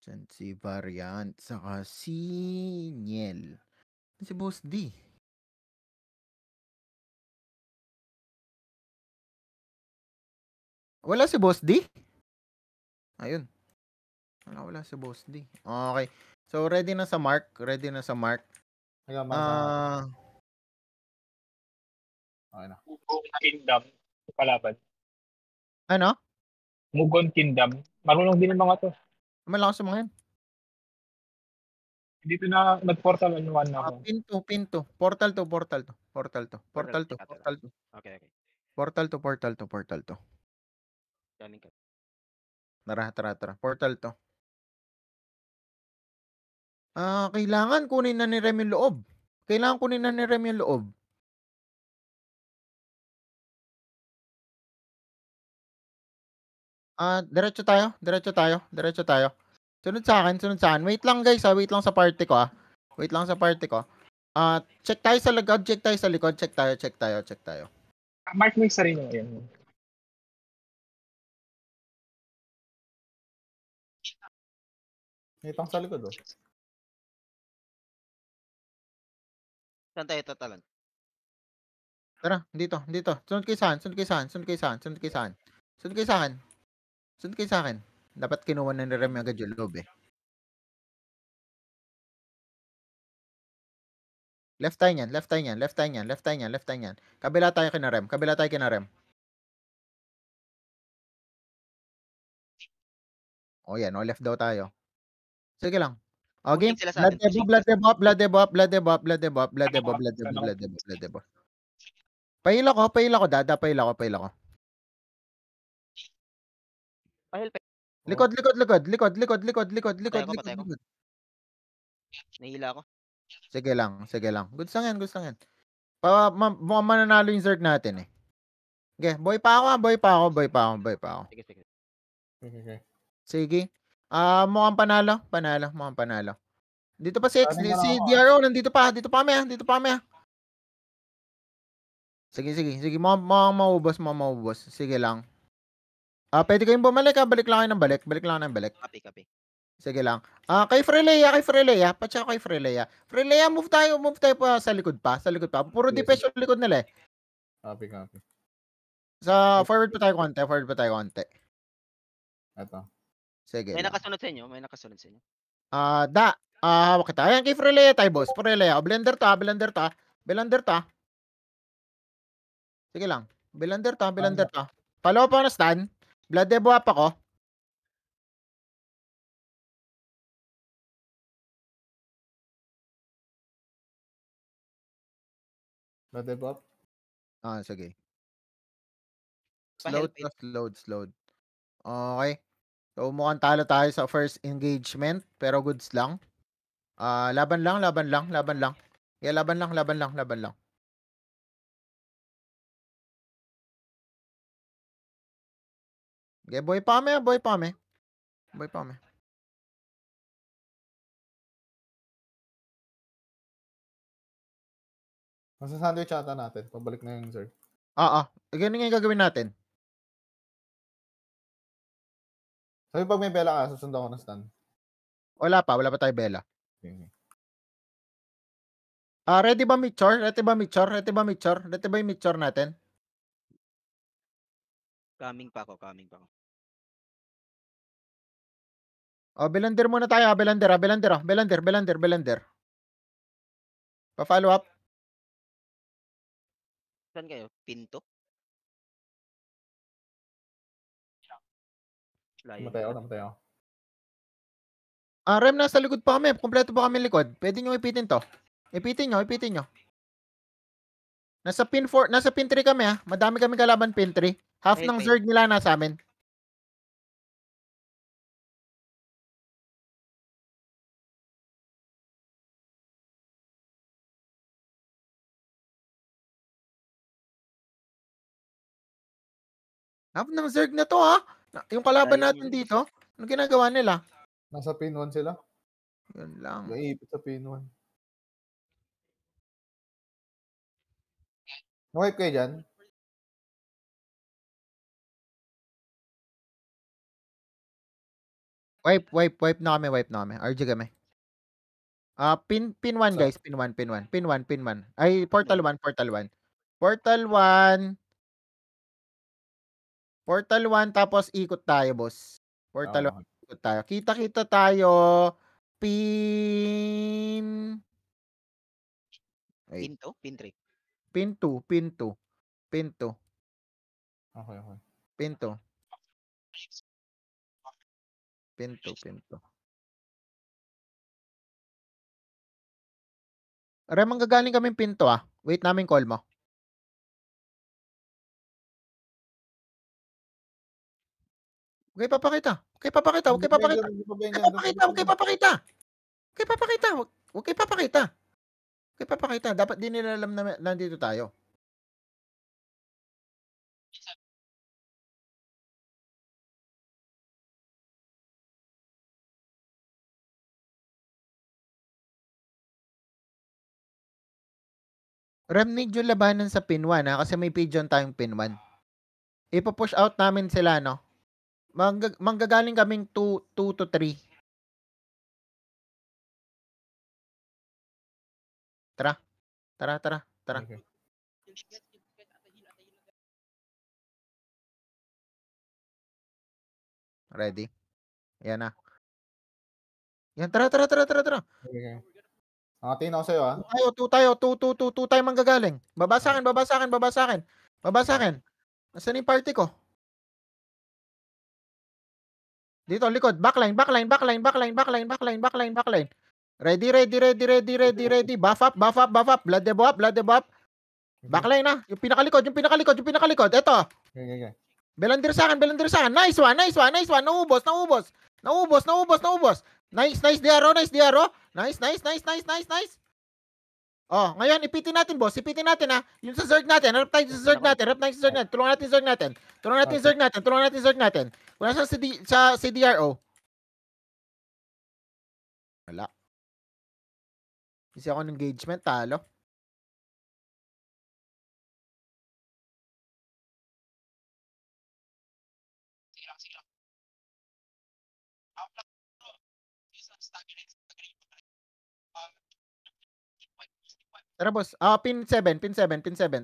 Dyan si Variant, saka si Niel. Si Boss D. Wala si Boss D? Ayun. Wala si Boss D. Okay. So, ready na sa mark. Ready na sa mark. Hanggang masa. Okay na. Mugon Kingdom. Palaban. Ano? Mugon Kingdom. Marunong din ang mga to. Malakas sa mga yan. Dito na nag-portal on 1 ako. Pinto. Portal to. Okay. Portal to. Coming ka. Tara. Portal to. Kailangan kunin na ni Rem yung loob. Diretso tayo. Sunod sa akin. Wait lang guys, wait lang sa party ko. Check tayo sa likod, check tayo. Mark mo yung sarili mo yun. May pang sa likod, oh. Saan tayo tatalan? Tara, dito. Sunod kayo sa akin. Dapat kinuha na ni Rem agad yung loob eh. Left tayo niyan. Kabila tayo kina Rem. O yan, left daw tayo. Sige lang. O game. Pushing sila sa atin, Blood debop. Paila ko, dada. Pahil. Likod. Patay ko. Nahila ako. Sige lang. Goods lang yan. Mukhang mananalo yung Zerg natin eh. Okay, boy pa ako. Sige. Okay. Sige. Mukhang panalo. Dito pa si X, Paano si ako, DRO, nandito pa kami. Sige. Mukhang maubos. Sige lang. Pwede kayong bumalik balik lang kayo ng balik. Copy. Sige lang. Kay Freya. Patsa kay Freya. Freya, move tayo pa sa likod pa. Puro Sige, DPS yung likod nila eh. Copy. Sa forward pa tayo konti. Ito. Sige May lang. nakasunod sa inyo. Hawak kita. Ayan kay Freya tayo, boss. Freya. Blender ta. Sige lang. Blender ta. Follow pa na stun. Blood debo up ako. Blood debop. Sige. Pa-help Slowed. Okay. So, mukhang talo tayo sa first engagement, pero goods lang. Laban lang. Yeah, laban lang. Okay, boy pa kami. Nasa sandwich ata natin. Pabalik na yung Zerg. Ganun nga yung gagawin natin. Sabi pag may bela ka, susundan ko ng stun. Wala pa tayo bela. Okay. Ready ba Mitchor? Ready ba yung Mitchor natin? Coming pa ako. Belander muna tayo. Belander. Pa-follow up. Saan kayo? Pinto? Namatay ako. Rem, nasa likod pa kami. Kompleto pa kami likod. Pwede nyo ipitin to. Ipitin nyo. Nasa pin 3 kami ha. Madami kami kalaban pin 3. Half ng Zerg nila nasa amin. Half ng Zerg na to ha. Yung kalaban natin dito. Ano ginagawa nila? Nasa pin 1 sila. Yun lang. Naipit sa pin 1. Na-wipe kayo dyan? Wipe na kami. RG kami. Pin 1 guys, pin 1. Ay, portal 1. Portal 1 tapos ikot tayo, boss. Portal 1 ikot tayo. Kita tayo. Pin Wait. Pin 3. Pin 2. Okay. Pin 2. Aray, manggagaling kaming pinto Wait namin call mo. Okay, papakita. Huwag kayo papakita. Dapat di nila alam na nandito tayo. Remnade yung labanan sa pin 1 kasi may pigeon tayong pin 1. Ipo-push out namin sila, no? Manggagaling kaming 2 to 3. Tara. Okay. Ready? Ayan na. Yan, tara. Okay. Nakatingin ako sa'yo, 2 tayo manggagaling. Baba sa akin. Nasaan yung party ko? Dito, likod. Backline. Ready. Buff up. Blood debop. Backline na. Yung pinakalikod. Eto. Okay. Belandir sa akin. Nice one. Naubos. Nice Diaro. Nice. Oh, ngayon ipitin natin, boss. Yung sa Zerg natin. Harap tayo sa Zerg natin. Tulungan natin Zerg natin. Kung nasa sa CDRO. Wala. Kasi ako ng engagement, talo. Tara, boss. Pin 7.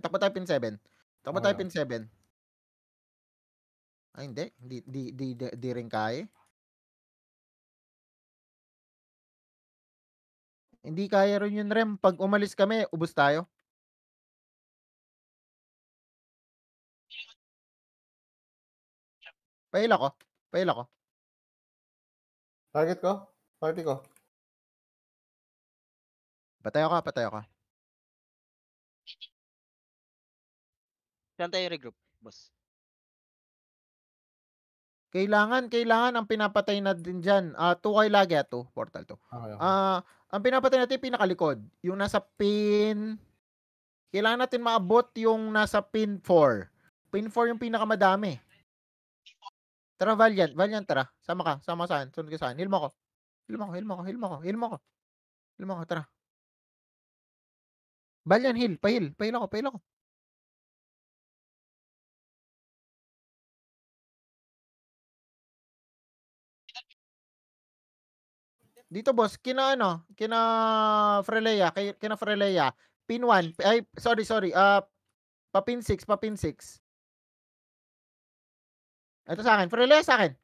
Takbo tayo pin 7. Ay, hindi. Di rin kaya. Hindi kaya rin yun, Rem. Pag umalis kami, ubos tayo. Pail ako. Target ko? Party ko? Patayo ka. Saan tayo regroup, boss? Kailangan ang pinapatay na din dyan. 2 kayo lagi, 2. Portal 2. Okay. Ang pinapatay natin yung pinakalikod. Yung nasa pin... Kailangan natin maabot yung nasa pin 4. Pin 4 yung pinakamadami. Tara, Valiant, tara. Sama ka sa akin. Sunod ka sa akin. Heal mo ko. Tara. Valiant, heal. Pahil ako. Dito, boss, kina Freya, pin 1, ay, sorry, pa pin 6. Ito sa akin, Freya sa akin.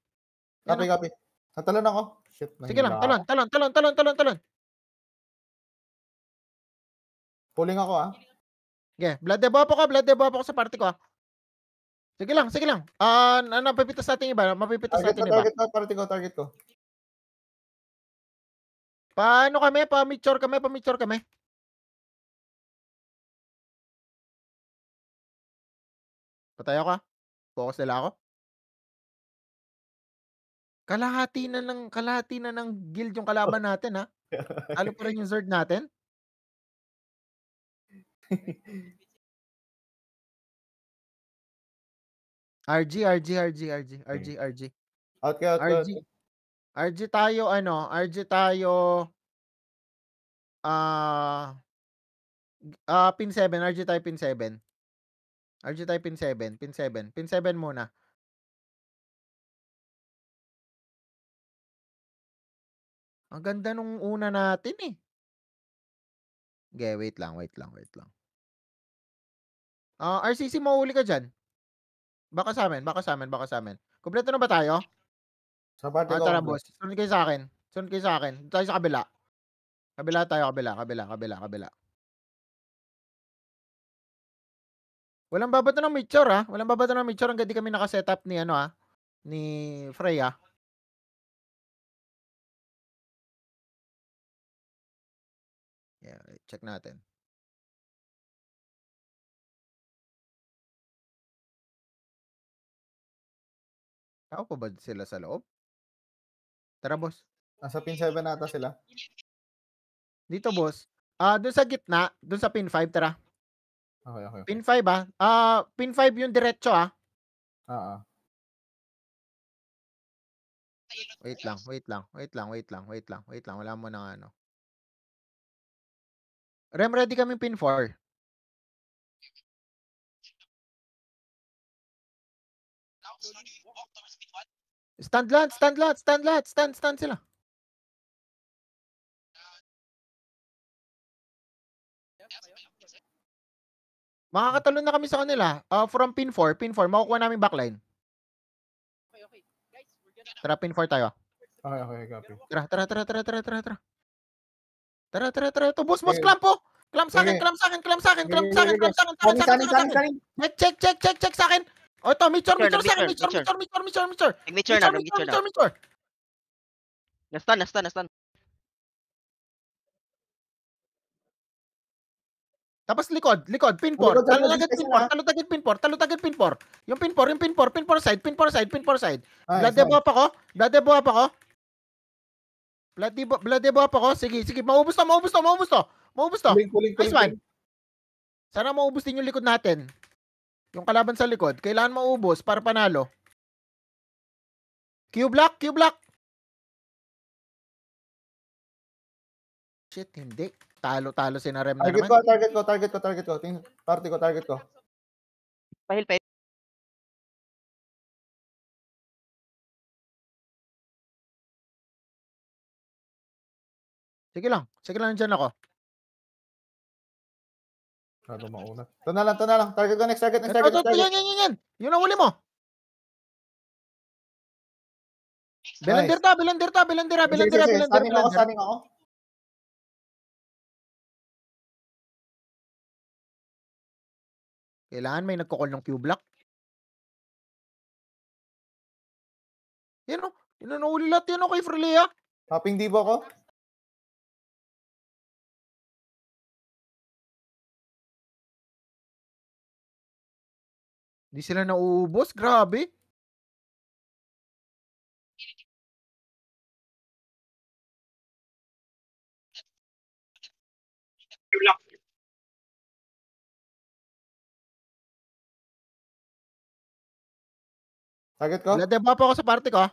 Copy. Natalon ako. Shit, Sige lang, nahila ako. talon. Pulling ako, Okay, blood debuff ako sa party ko. Sige lang. Mapipitas natin iba. Target ko. Paano kami? Pa-mature kami. Patayo ka. Focus nila ako. Kalahati na ng guild yung kalaban natin, ha? Talo pa rin yung Zerg natin. RG. Out ka. RG tayo, pin 7. RG tayo pin 7. Pin 7 muna. Ang ganda nung una natin eh. Okay, wait lang. RCC, mahuli ka dyan. Baka sa amin. Kompleto na ba tayo? Sa party ko, Tara complete. boss. Sunod kayo sa akin. Tayo sa kabila. Kabila. Walang babato ng Mitchor ha. Hanggang di kami nakasetup ni ni Freya. Yeah, check natin. Tao pa ba sila sa loob? Tara boss. Nasa pin 7 nata sila. Dito boss. Doon sa gitna, doon sa pin 5, tara. Okay. Pin 5 pin 5 yung diretso Wait lang. Wala mo nang ano. Rem, ready kami pin 4. Stand sila. Makakatalon na kami sa kanila. From pin 4, makukuha namin backline. Tara, pin 4 tayo. Okay, copy. Tara. To boss, Okay. clamp po. Clamp sa akin. Kanin. Check sa akin. O ito, Mitchor sa akin. Mitchor. Nag-mature na. Na-stun. Tapos likod, pin 4. Likod, Talo likod, agad pin 4. Yung pin 4 side. Nice. Blood debo ako. Sige, maubos to. Kuling. Nice one. Sana maubos din yung likod natin. Yung kalaban sa likod, kailangan maubos para panalo. Q-block. Shit, hindi. Talo si Narem na naman. Target ko. Target ko. Pahil. Sige lang dyan ako. Kado mauna. Ito na lang. Target ko next target. Yan. Yun ang huli mo. Belander ta. Standing ako. Kailangan may nagkukol ng Q-block. Yan o. Inanuli lahat yan o kay Freya. Hopping divo ko. Hindi sila nauubos. Grabe. Target ko. Ladeba pa ako sa party ko.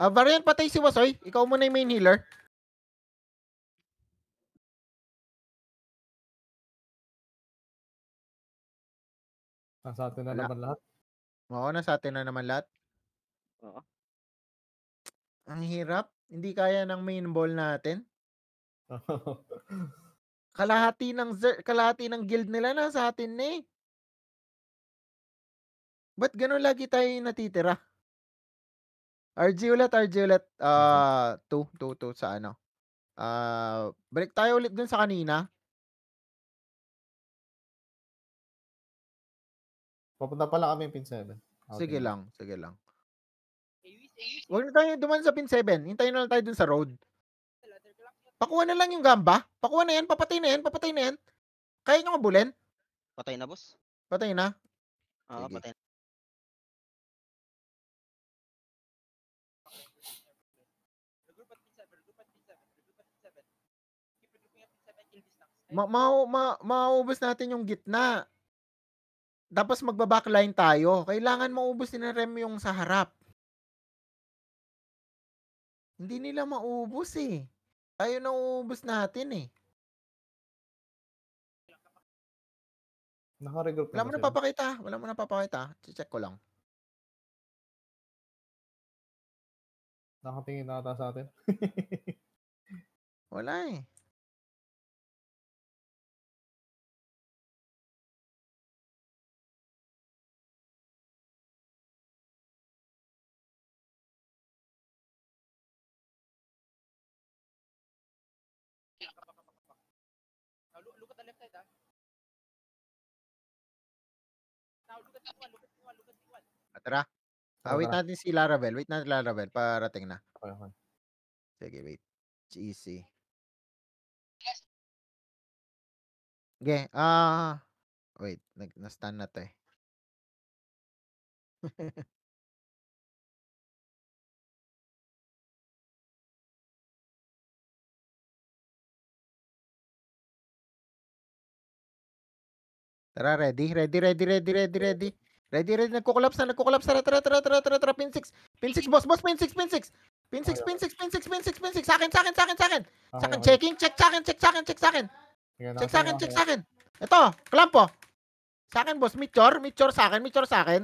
Variant, patay si Wasoy. Ikaw muna yung main healer. Nasa atin na Wala. naman lahat. Oo, nasa atin na naman lahat. Oo. Ang hirap. Hindi kaya ng main ball natin. Kalahati ng guild nila nasa atin na eh. Ba't ganun lagi tayo natitira? RG ulit. 2 sa ano. Balik tayo ulit dun sa kanina. Papunta pa lang kami pin 7. Sige lang. Huwag na tayo duman sa pin 7. Hintayin na lang tayo dun sa road. Pakuha na lang yung gamba. Pakuha na yan. Papatay na yan. Kaya nyo ngabulin? Patay na, boss. Patay na. Oo, Sige. patay na. Maubos natin yung gitna. Tapos magba-backline tayo. Kailangan maubos din ng Rem yung sa harap. Hindi nila maubos eh. Tayo na uubos natin eh. Naka-regroup Wala mo na papakita. Check ko lang. Nakatingin na ata sa atin. Wala eh. Tara. Wait Tara. natin si Laravel. Wait natin Laravel. Parating na. Okay. Sige, wait. GC. Okay. Wait. Na-stun na to eh. Tara, ready. Nagko-collapse na. Tara. Pin 6, boss. Pin 6. Sa akin. Checking. Check sa akin. Check sa akin. Ito, klampo. Sa akin, boss. Meteor sa akin. Meteor sa akin.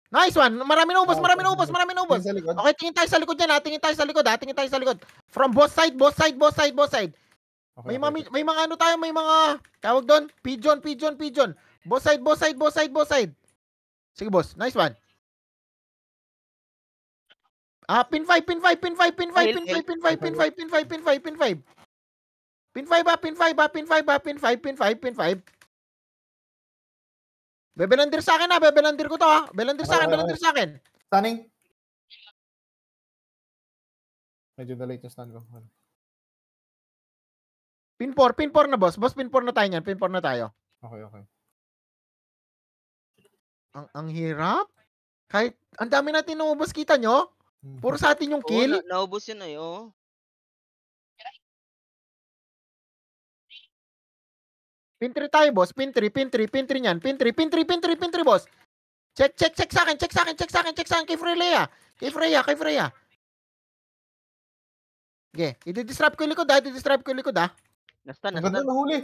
Nice one. Marami na ubos. Sa likod. Okay, tingin tayo sa likod dyan. Tingin tayo sa likod. From both side. Okay, May mga ano tayo, may mga tawag doon, pigeon. Both side. Sige, boss. Nice one. Pin 5. Pin 5. Bebelandir sa akin bebelandir ko to Bebelandir sa akin. Stunning. Medyo na-late yung stun ko. Pin 4 na boss. Boss, pin 4 na tayo niyan. Pin 4 na tayo. Okay. Ang hirap. Kahit ang dami natin naubos, kita nyo? Puro sa atin yung kill. Naubos yun ay, oo. Pin 3 tayo, boss. Pin 3 niyan. Pin 3, boss. Check sa akin. Kay Freya. Okay, i-disrupt ko yung likod Nastan. Ang ganda nahuli.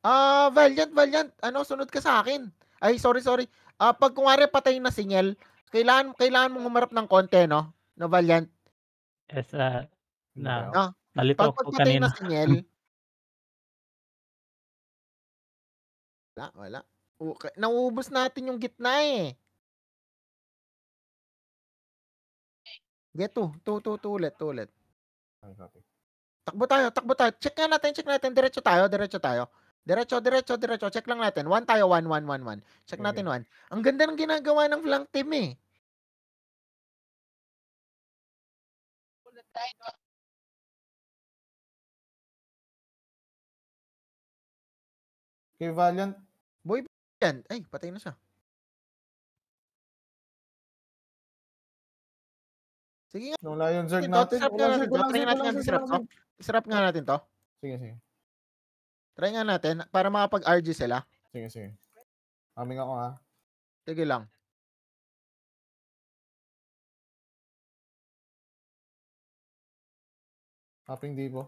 Valiant. Ano, sunod ka sa akin. Ay, sorry. Pag kunwari patay na signal, kailangan mong humarap ng konti, no? No, Valiant. Yes, Ah, nalito Pag ako patay na kanina. signal, wala. Nauubos natin yung gitna eh. Get to ulit. Okay. Takbo tayo. Check natin. Diretso tayo. Diretso. Check lang natin. 1 tayo, 1. Check Okay. natin 1. Ang ganda ng ginagawa ng flank team eh. Kay Valiant. Yan. Ay, patay na siya. Sige nga. Wala yung Zerg Ito, natin. disrupt nga natin to. Try natin ang disrupt to. Disrupt nga natin to. Sige. Try nga natin para makapag-RG sila. Sige. Aming ako ha. Sige lang. Hopping Divo.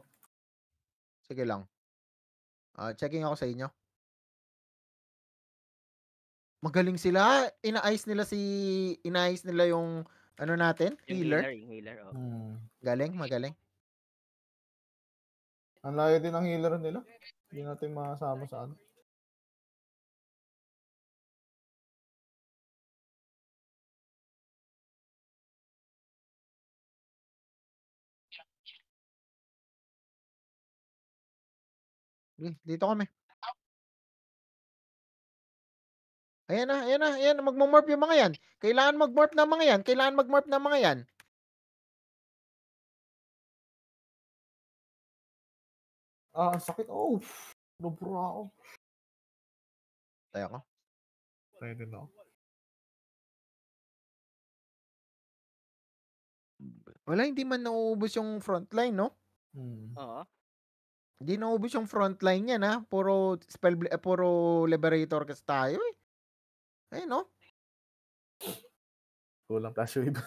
Sige lang. Checking ako sa inyo. Magaling sila. Ina-ice nila yung ano natin, healer. Yung healer, oh. Magaling. Ang layo din ang healer nila. Hindi natin masama sa ano. Dito kami. Ayan na. Magmo-morph yung mga yan. Kailangan mag-morph na mga yan. Ang sakit. Oh! Lubra ako. Tayo ko. Tayo din ako. Wala, hindi man nauubos yung frontline, no? Oo. Hindi nauubos yung frontline yan, ha? Puro liberator kasi tayo, eh. Ayun, no? Kulang tayo wave.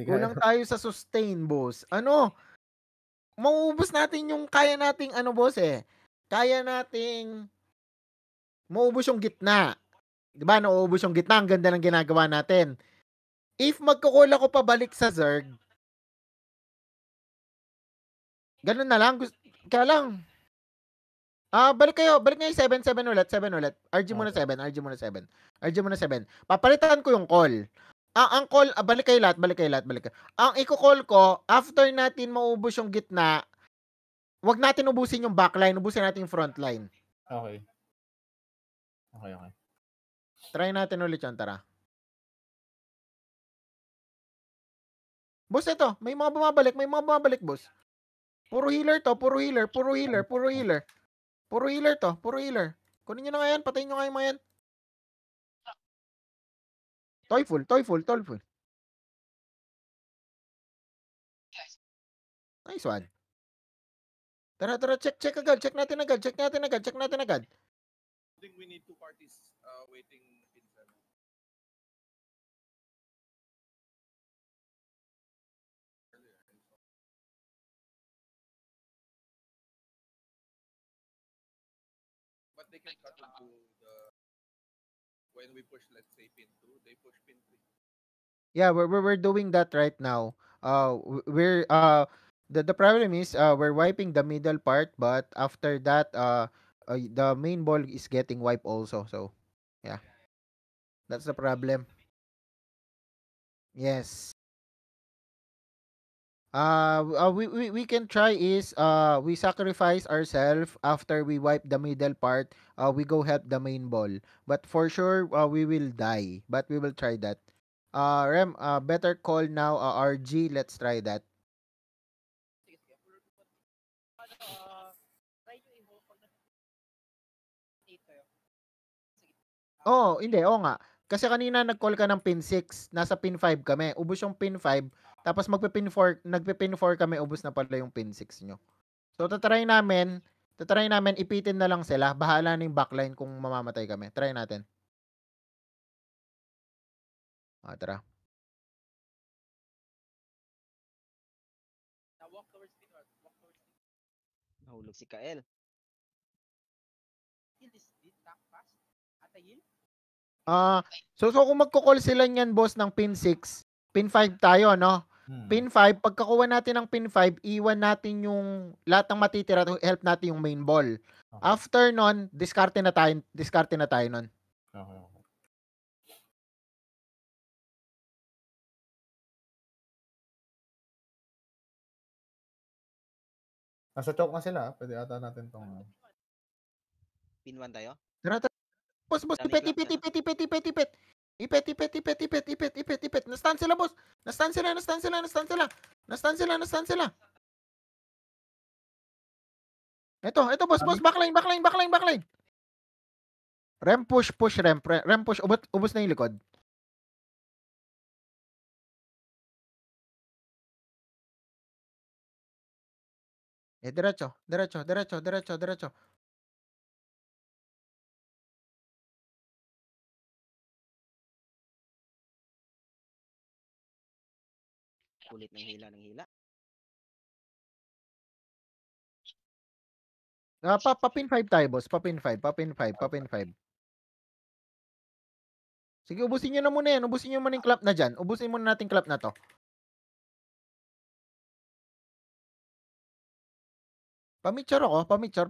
Kulang tayo sa sustain, boss. Ano? Mauubos natin yung kaya nating, boss, eh. Kaya nating Mauubos yung gitna. 'Di ba? Nauubos yung gitna. Ang ganda ng ginagawa natin. If magko-call ako pabalik sa Zerg, ganun na lang. Kaya lang, balik kayo yung 7 ulit, 7 ulit. RG muna Okay. 7, RG muna 7. RG muna 7. Papalitan ko yung call. Ang call, balik kayo lahat. Ang iko-call ko, after natin maubos yung gitna, wag natin ubusin yung backline, ubusin natin yung frontline. Okay. Try natin ulit yan, tara. Boss, ito. May mga bumabalik, boss. Puro healer to, puro healer. Puro healer to. Kunin nyo na nga yan, patayin nyo nga yung mga yan. Toyful. Nice one. Tara, check agad. Check natin agad. I think we need 2 parties waiting in 7. But they can cut into the when we push, let's say, pin 2, they push pin 3. Yeah, we're doing that right now. We're the problem is we're wiping the middle part, but after that the main ball is getting wiped also. So yeah, that's the problem. Yes. We can try is we sacrifice ourselves after we wipe the middle part. We go help the main ball, but for sure we will die. But we will try that. Rem, better call now. RG, let's try that. Oo, hindi, oo nga. Kasi kanina nag-call ka ng pin 6, nasa pin 5 kami. Ubos yung pin 5, tapos nagpe-pin 4 kami, ubos na pala yung pin 6 nyo. So tatry namin ipitin na lang sila. Bahala na yung backline kung mamamatay kami. Try natin. Tara. Nahulog si Kael. So kung magko-call sila niyan, boss, ng pin 6, pin 5 tayo, no? Pin 5, pagkakuha natin ng pin 5, iwan natin yung lahat ng matitira to help natin yung main ball. Okay. After nun, diskarte na tayo nun. Okay. Nasa choke na sila. Pwede ata natin tong... Pin 1 tayo. Tara. Boss, Dami ipet. Ipet. Nastan sila, boss. Nastan sila. Ito, boss, backline. Rem push, rem push. Ubos na yung likod. Diretso. Kulit ng hila. Papin 5 tayo, boss. Papin 5. Sige, ubusin nyo na muna yan. Ubusin nyo muna yung clap na dyan. Ubusin muna natin clap na to. Pamicture ako. Pamicture.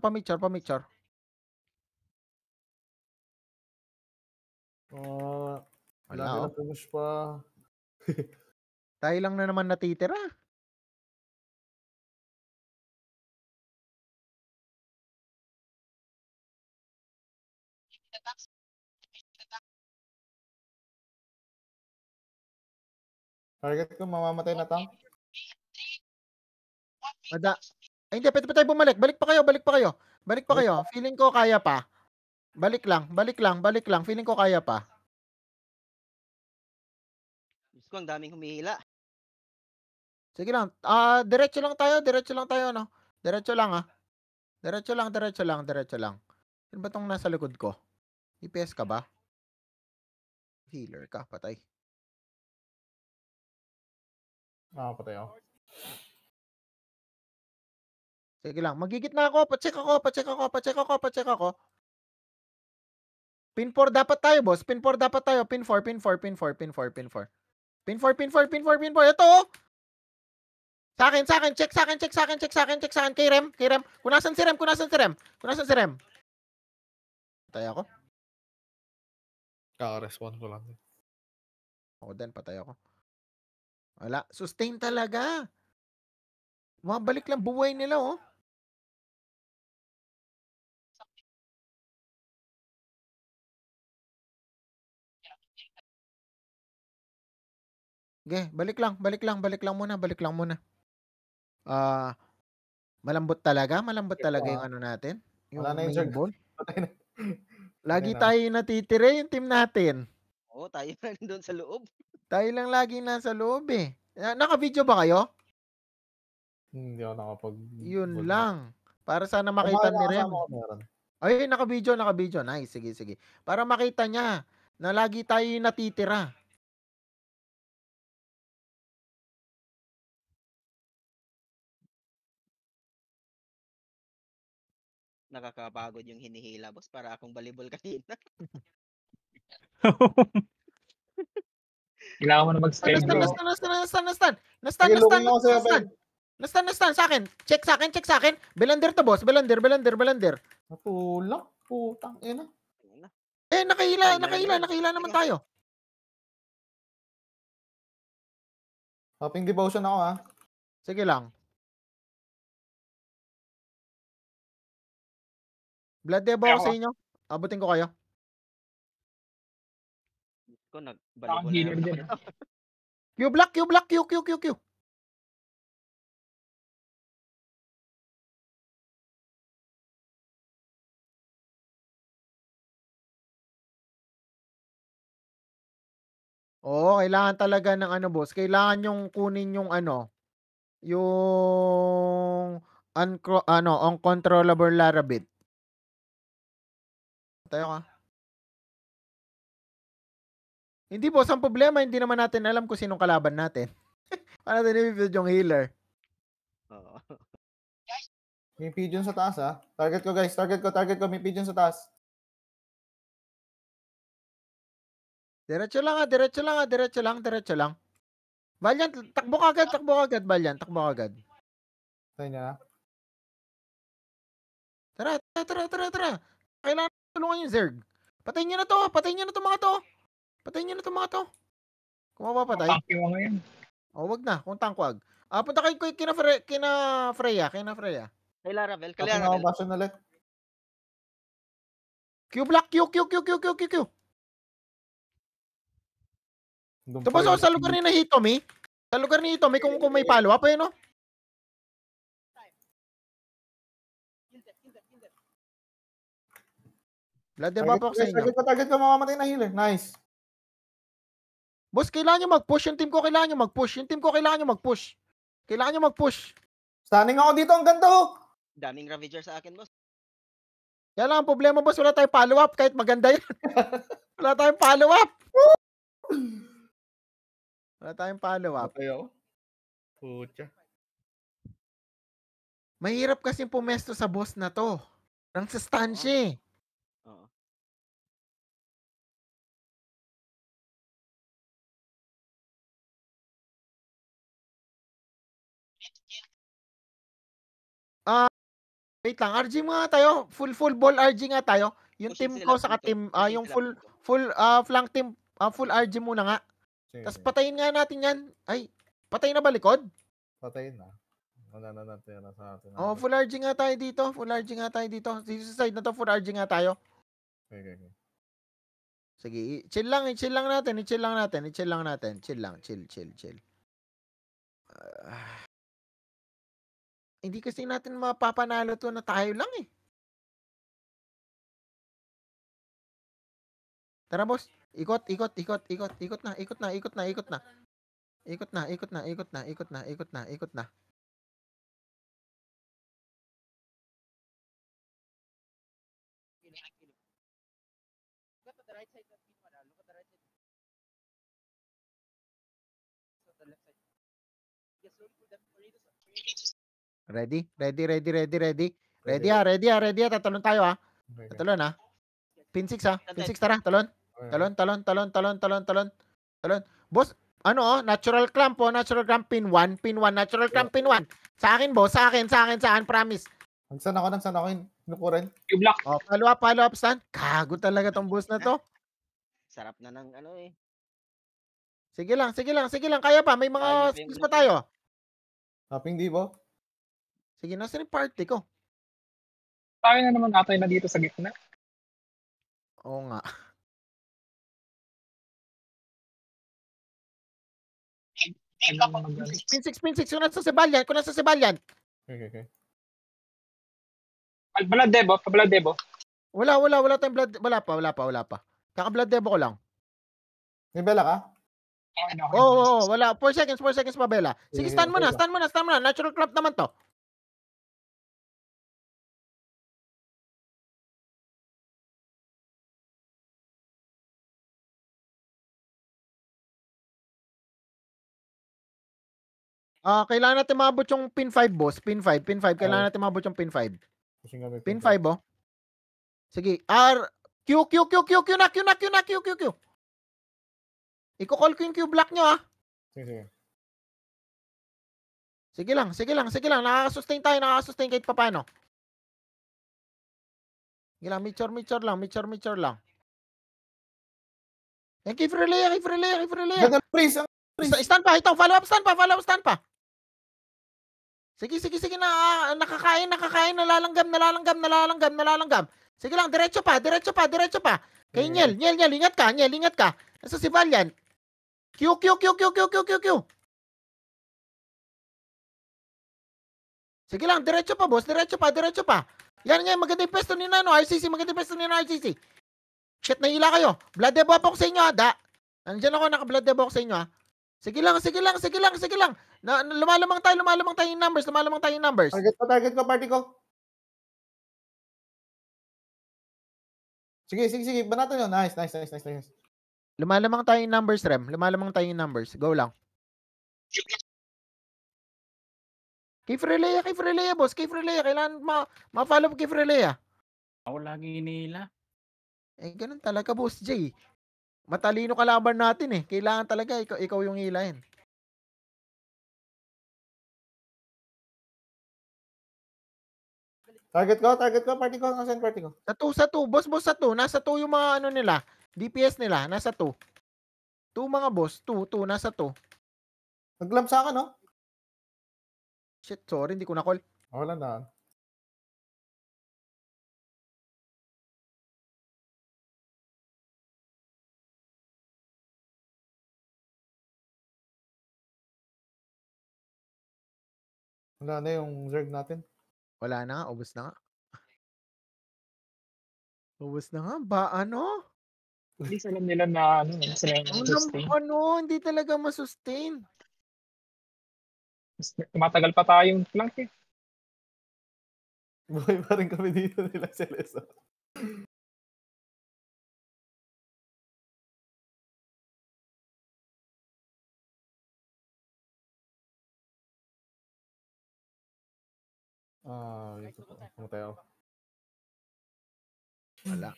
Wala na push pa. Tayo lang na naman natitira. Target ko, mamamatay na tank. Hindi, pwede pa tayo bumalik. Balik pa kayo. Feeling ko kaya pa. Balik lang. Feeling ko kaya pa. Diyos ko, ang daming humihila. Sige lang. Diretso lang tayo, no? Diretso lang. Diretso lang. Sino ba tong nasa likod ko? DPS ka ba? Healer ka, patay. Patay ako. Sige lang. Magigit na ako. Pacheck ako. Pin 4 dapat tayo, boss. Pin 4 dapat tayo. Pin 4, pin 4, pin 4, pin 4, pin 4. Pin 4, pin 4, pin 4, pin 4. Ito, oh. Sa akin. Check sa akin. Kay Rem. Kunasan si Rem. Patay ako. Kaka-respawn ko lang. Ako din, patay ako. Wala. Sustain talaga. Mabalik lang buhay nila, oh. Okay, balik lang muna. Malambot talaga yung ano natin. Yung Wala na yung main Zerg. ball. Patay na. Lagi na. tayo natitira yung team natin. Oo, tayo na rin doon sa loob. Tayo lang lagi nasa loob eh. Naka-video ba kayo? Hindi ako nakapag... Yun lang. Para sana makita ni Rem. Meron. Ay, naka-video. Nice, sige. Para makita niya na lagi tayo yung natitira. Nakakapagod yung hinihila, boss. Para akong balibol kanina. Kailangan mo na mag-schedule. Sige, looking ako sa'yo, Ben. Nastan sa akin. Check sa akin. Belander to, boss. Belander. Natulak. Putang ina. Eh, nakahila naman tayo. Topping devotion ako, ha. Sige lang. Blood Devo ako Ako. sa inyo. Abutin ko kayo. Ko Ang nagbalibol healer na din. naman ako. Q. Oo, kailangan talaga ng ano, boss. Kailangan yung kunin yung ano, yung uncontrollable Larabit. Tayo ka. Hindi, boss. Ang problema, hindi naman natin alam kung sinong kalaban natin. Paano natin i-build yung healer? Oo. May pigeon sa taas, ha. Target ko, guys. Target ko. May pigeon sa taas. Diretso lang. Valiant, takbo ka agad, Valiant. Takbo ka agad. Tayo niya, ha. Tara. Kailangan tulungan yung Zerg. Patayin nyo na to, mga to. Kung mapapatay. Pangki mo ngayon. O, wag na. Kung tankwag. Punta kayo kina Freya. Kay Laravel. Topping ako, bastion ulit. Q-block, Q. Doon Tapos pa rin. sa lugar ni Hitomi. Kung may follow up, no? Blood Devo ako sa inyo. Target ko, mamamatay na healer. Nice. Boss, kailangan nyo mag-push. Yung team ko kailangan nyo mag-push. Stunning ako dito. Ang ganda, oh. Daming Ravager sa akin, boss. Kaya lang ang problema, boss, wala tayong follow-up kahit maganda yan. Wala tayong follow-up. Patay ako. Pucha. Mahirap kasi pumesto sa boss na to. Nang sa stun siya eh. Oo. Wait lang, RG nga tayo. Full ball RG nga tayo. Yung Pushing team sila, ko saka punto. team, Pushing yung sila, full punto. flank team, full RG muna nga. Sige. Tapos patayin nga natin yan. Ay, patay na ba likod? Patayin na. Wala na natin sa atin. Oh, full RG nga tayo dito. Dito sa side na to, full RG nga tayo. Okay. Sige, chill lang natin. Chill lang. Hindi kasi natin mapapanalo to na tayo lang eh. Tara boss, ikot na. Ready. Ready. Ready. Ready. Tatalon tayo ha. Okay. Tatalon ha. Pin 6 ha. Pin 6 tara. Talon. Talon. Boss, natural clamp po. Natural clamp pin 1. Pin 1. Natural clamp pin 1. Sa akin, boss. Sa akin. Promise. Nagsan ako. Kinukuren. Q-block. Follow up, Stan. Kago talaga tong boss na to. Sarap na ng ano eh. Sige lang. Kaya pa. May mga skills pa tayo. Tapping Divo. Sige, nasa yung party ko. Tayo na naman atay na dito sa gitna. Oo nga. Pin 6. Kung nasa Sebalyan. Okay. Blood Debo. Wala tayong blood. Wala pa. Kaka-blood debo ko lang. May bela ka? Okay. Oo, wala. 4 seconds pa, Bella. Sige, Sige, stun mo na. okay. Natural clamp naman to. Kailangan natin maabot yung pin 5, boss. Pin 5. Kailangan natin maabot yung pin 5. Pushing kami. Pin 5, oh. Sige. Q. Iko-call ko yung Q block nyo, ah. Sige. Sige lang. Nakaka-sustain tayo. Kahit papano. Sige lang. Mature lang. Yan, kay Freya. Ganda freeze. Stand pa. Ito, follow up stand pa. Sige. Nakakain. Nalalanggam. Sige lang, diretso pa. Kay Niel, ingat ka. Nasa si Valiant. Q. Sige lang, diretso pa, boss. Yan, maganda yung pesto ni RCC. Shit, nahila kayo. Blood debo ako sa inyo, ha. Nandiyan ako, naka-blood debo ako sa inyo, ha. Sige lang. Lumalamang tayo yung numbers. Target ko, party ko. Sige. Banatan yun. Nice. Lumalamang tayo yung numbers, Rem. Go lang. Kay Freya, boss. Kailangan ma-follow kay Freya. Ako lagi nila. Ganun talaga, boss Jay. Matalino kalaban natin eh. Kailangan talaga ikaw yung hilahin. Target ko, party ko. Nasaan party ko? Sa 2, boss, sa 2. Nasa 2 yung mga nila. DPS nila, nasa 2. 2 mga boss, 2, nasa 2. Nag-lamp sa akin, no? Shit, sorry, hindi ko na-call. Wala na. Wala na yung Zerg natin. Wala na nga, ubos na nga. Ba, ano? At least alam nila na sila yung sustain. Hindi talaga masustain. Tumatagal pa tayong flank eh. Buhay pa rin kami dito nila Celeste. Ito po. Pumatay ako. Wala.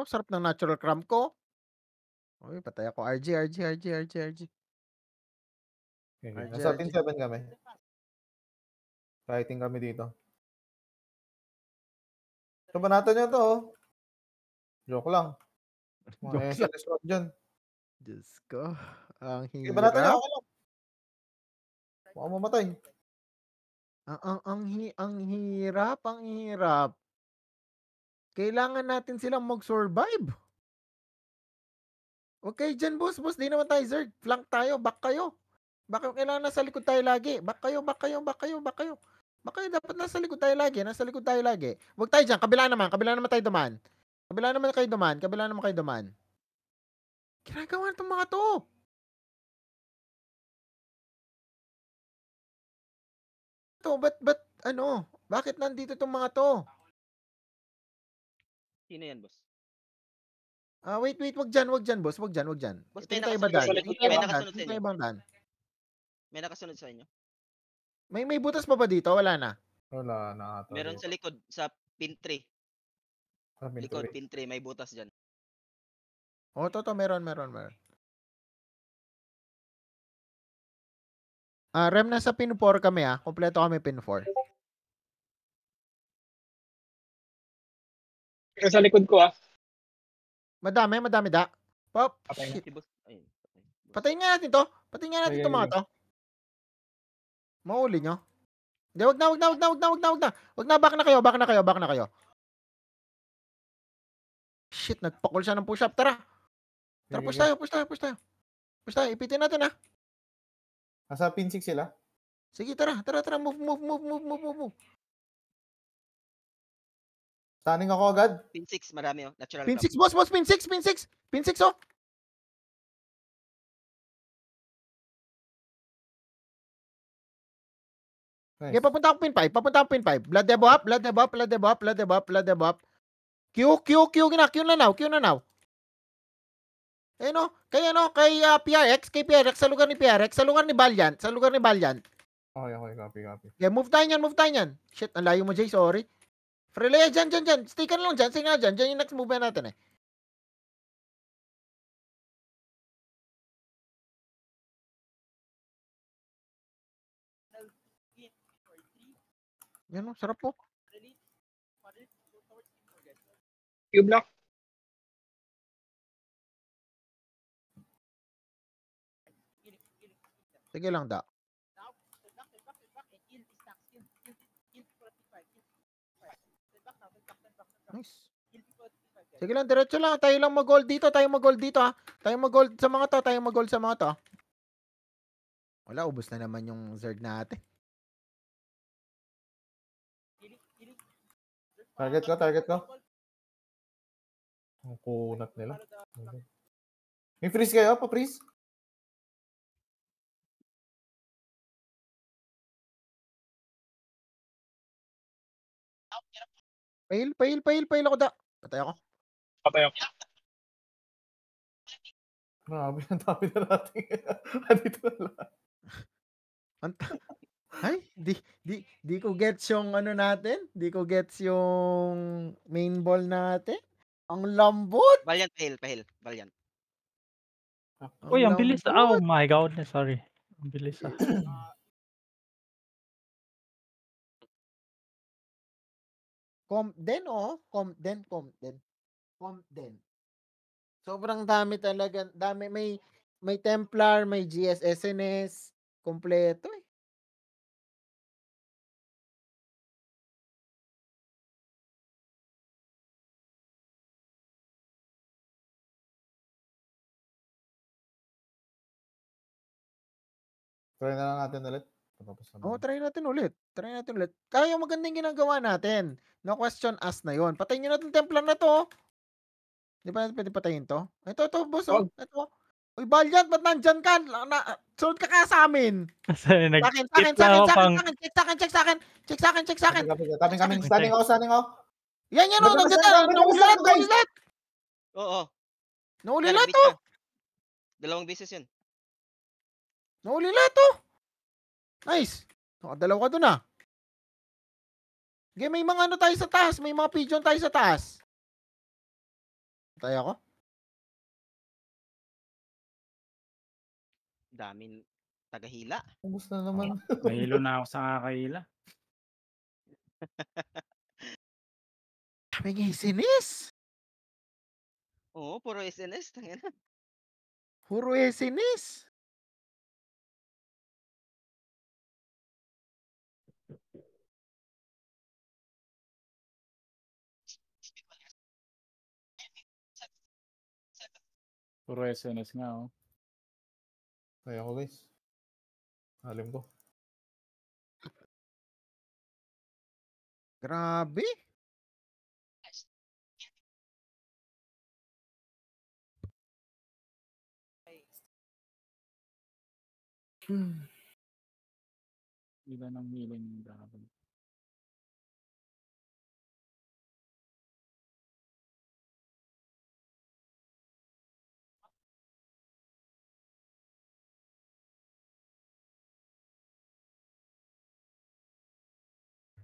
Sarap ng natural cramp ko. Uy, patay ako. RG. Okay. Nasa pin 7 kami. Fighting kami dito. So, banatan nyo to, oh. Joke lang. Mga SLS rock dyan. Diyos ko. Ang Okay, banatan nyo hirap. ako lang. Baka mamatay. Ang hirap. Kailangan natin silang mag-survive. Okay, dyan, boss. Di naman tayo, Zerg. Flank tayo. Back kayo. Bakit kailangan nasa likod tayo lagi? Back kayo. Dapat nasa likod tayo lagi. Huwag tayo dyan. Kabila naman tayo dumaan. Kabila naman kayo dumaan. Ginagawa na itong mga to. Bakit nandito itong mga to? Sino yan, boss? Wait, wag dyan, boss. Wag dyan. Boss, Ito may yung tayo nakasunod ibang daan. sa Ito likod yung ko, tayo may ibang daan. nakasunod Ito sa yung tayo inyo. ibang daan. May nakasunod sa inyo. May butas pa ba dito? Wala na. Wala na ata Meron dito. sa likod, sa pin 3. Sa pinto Likod, eh. pin 3, may butas dyan. Oh, to, meron. Rem, nasa pin 4 kami Kompleto kami pin 4. Pero sa likod ko Madami da. Pop, Patay na. shit. Si boss, ayun. Patayin nga natin to. Sige, Mga sige. to. Mauli nyo. Hindi, wag na. Wag na, back na kayo. Shit, nagpakul siya ng push-up. Tara, Sige, push sige. tayo. Ipitin natin Nasa pin 6 sila. Sige, tara. Move. Stunning ako agad. Pin 6, marami oh. Natural Pin cap. 6, boss, pin 6. Pin 6, oh. Nice. Okay, papunta ako pin 5. Blood debo up. Q na now. Kay PRX, sa lugar ni PRX, sa lugar ni Valiant. Okay, copy. Okay, move tayo niyan. Shit, ang layo mo, Jay, sorry. Freya, dyan. Sticker lang dyan. Sige nga dyan. Dyan yung next move natin Yan sarap po. Q-block. Sige lang, da. Nice. Sige lang, diretso lang. Tayo lang mag-gold dito. Tayo mag-gold sa mga to. Wala, ubos na naman yung Zerg natin. Target ko. Ang kunat nila. Okay. May freeze kayo? Pa-freeze? Pail ako, da. Patay ako. Patay ako. Grabe, ang dami na natin. Andito na lang. Ay, di ko gets yung natin. Di ko gets yung main ball natin. Ang lambot. Valiant, pahil. Valiant. Uy, ang bilis. lambot. Oh my God. Sorry. Ang bilis Compden. Sobrang dami talaga. May Templar, may GSSNS, kompleto Try na lang natin ulit. Tapos naman. try natin ulit. Kaya magandang ginagawa natin. No question asked na yon. Patayin nyo na itong Templar na to. Di ba natin pwede patayin to? Ito, boss. Ito. Uy, Valiant, ba't nandyan ka? Sunod ka sa amin. Kasi Sa akin. Check sa akin. Tapping kami. Standing ako. Yan, nandiyan na. Naulit. Oo. Nauli Yan, lahat beat to. ka. Dalawang beses yun. Nauli lahat to. Nice. Nakadalaw ka dun Okay, may mga tayo sa taas. May mga pigeon tayo sa taas. Tayo ako. Daming tagahila. Ubus na naman. Mahilo na ako sa kakahila. May isinis. Oo, puro SNS. Tangina. Puro isinis. Puro SNS nga Kaya ko guys. Alim ko. Grabe. Ilan ang healing dapat.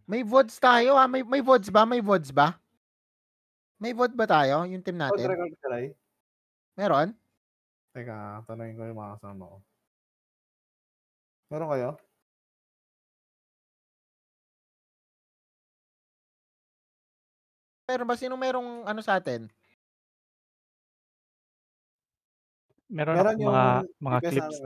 May VODs tayo ha. May VODs ba? May VODs ba? May VOD ba tayo? Yung team Code natin? record ka, Lai? Meron? Teka, tanongin ko yung mga kasama ko. Meron kayo? Meron ba? Sino merong ano sa atin? Meron Meron ako yung mga request clips namin,